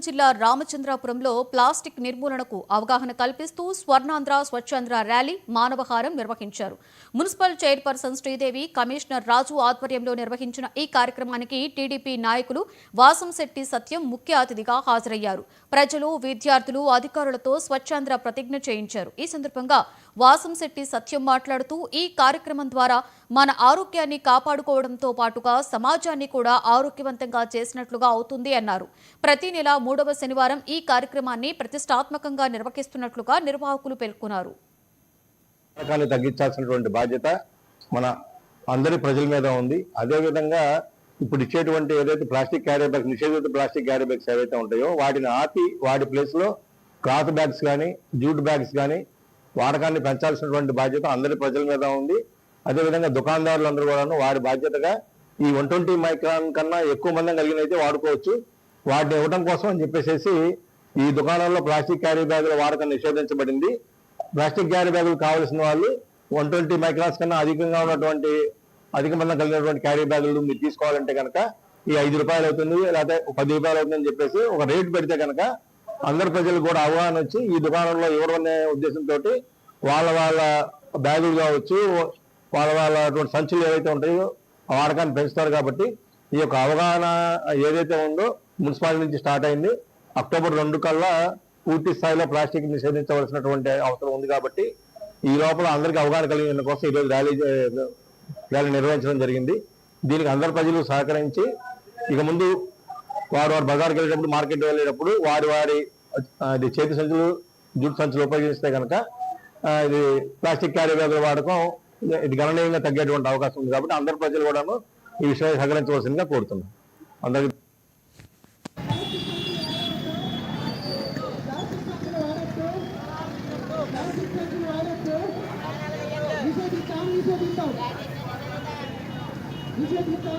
జిల్లా రామచంద్రాపురంలో ప్లాస్టిక్ నిర్మూలనకు అవగాహన కల్పిస్తూ స్వర్ణాంధ్ర స్వచ్ఛాంధ్ర ర్యాలీ మానవహారం నిర్వహించారు. మున్సిపల్ చైర్పర్సన్ శ్రీదేవి, కమిషనర్ రాజు ఆధ్వర్యంలో నిర్వహించిన ఈ కార్యక్రమానికి టీడీపీ నాయకులు వాసంశెట్టి సత్యం ముఖ్య అతిథిగా హాజరయ్యారు. ప్రజలు, విద్యార్థులు, అధికారులతో స్వచ్ఛాంధ్ర ప్రతిజ్ఞ చేయించారు. ఈ సందర్భంగా వాసంశెట్టి సత్యం మాట్లాడుతూ ఈ కార్యక్రమం ద్వారా మన ఆరోగ్యాన్ని కాపాడుకోవడంతో పాటుగా సమాజాన్ని కూడా ఆరోగ్యవంతంగా చేసినట్లుగా అవుతుంది అన్నారు. ప్రతి నెల 3వ శనివారం ఈ కార్యక్రమాన్ని ప్రతిష్టాత్మకంగా నిర్వహిస్తున్నట్లుగా నిర్వాహకులు పేర్కొన్నారు. తగ్గించాల్సినటువంటి బాధ్యత మన అందరి ప్రజల మీద ఉంది. అదేవిధంగా ఇప్పుడు ఇచ్చేటువంటి ఏదైతే ప్లాస్టిక్ క్యారీ బ్యాగ్స్, నిషేధిత ప్లాస్టిక్ క్యారీ బ్యాగ్స్ ఏవైతే ఉంటాయో వాటిని ఆపి వాటి ప్లేస్ లో క్లాత్ బ్యాగ్స్ కానీ, జూట్ బ్యాగ్స్ కానీ వాడకాన్ని పెంచాల్సినటువంటి బాధ్యత అందరి ప్రజల మీద ఉంది. అదేవిధంగా దుకాణదారులందరూ కూడా వారి బాధ్యతగా ఈ 120 మైక్రాన్ కన్నా ఎక్కువ మందం కలిగినైతే వాడుకోవచ్చు, వాటిని ఇవ్వడం కోసం అని చెప్పేసి ఈ దుకాణంలో ప్లాస్టిక్ క్యారీ బ్యాగుల వాడకం నిషేధించబడింది. ప్లాస్టిక్ క్యారీ బ్యాగులు కావాల్సిన వాళ్ళు 120 మైక్రాన్స్ కన్నా అధికంగా ఉన్నటువంటి అధిక మందం కలిగినటువంటి క్యారీ బ్యాగులు మీరు తీసుకోవాలంటే కనుక ఈ 5 రూపాయలు అవుతుంది, లేకపోతే 10 రూపాయలు అవుతుందని చెప్పేసి ఒక రేటు పెడితే కనుక అందరి ప్రజలకు కూడా అవగాహన వచ్చి ఈ దుకాణంలో ఇవ్వడం అనే ఉద్దేశంతో వాళ్ళ బ్యాగులు కావచ్చు, వాళ్ళ సంచులు ఏవైతే ఉంటాయో ఆ వాడకాన్ని పెంచుతారు. కాబట్టి ఈ యొక్క అవగాహన ఏదైతే ఉందో మున్సిపాలిటీ నుంచి స్టార్ట్ అయింది. అక్టోబర్ 2 కల్లా పూర్తి స్థాయిలో ప్లాస్టిక్ నిషేధించవలసినటువంటి అవసరం ఉంది. కాబట్టి ఈ లోపల అందరికీ అవగాహన కలిగిన కోసం ఈరోజు ర్యాలీ నిర్వహించడం జరిగింది. దీనికి అందరు ప్రజలు సహకరించి ఇక ముందు వారు బజార్కి వెళ్ళేటప్పుడు, మార్కెట్ వెళ్ళేటప్పుడు వారి చేతి సంచులు, జూట్ సంచులు ఉపయోగిస్తే కనుక ఇది ప్లాస్టిక్ క్యారీ బ్యాగుల వాడకం ఇది గణనీయంగా తగ్గేటువంటి అవకాశం ఉంది. కాబట్టి అందరు ప్రజలు కూడాను ఈ విషయాన్ని సహకరించవలసిందిగా కోరుతున్నాం. అందరికీ నిషేధిస్తాం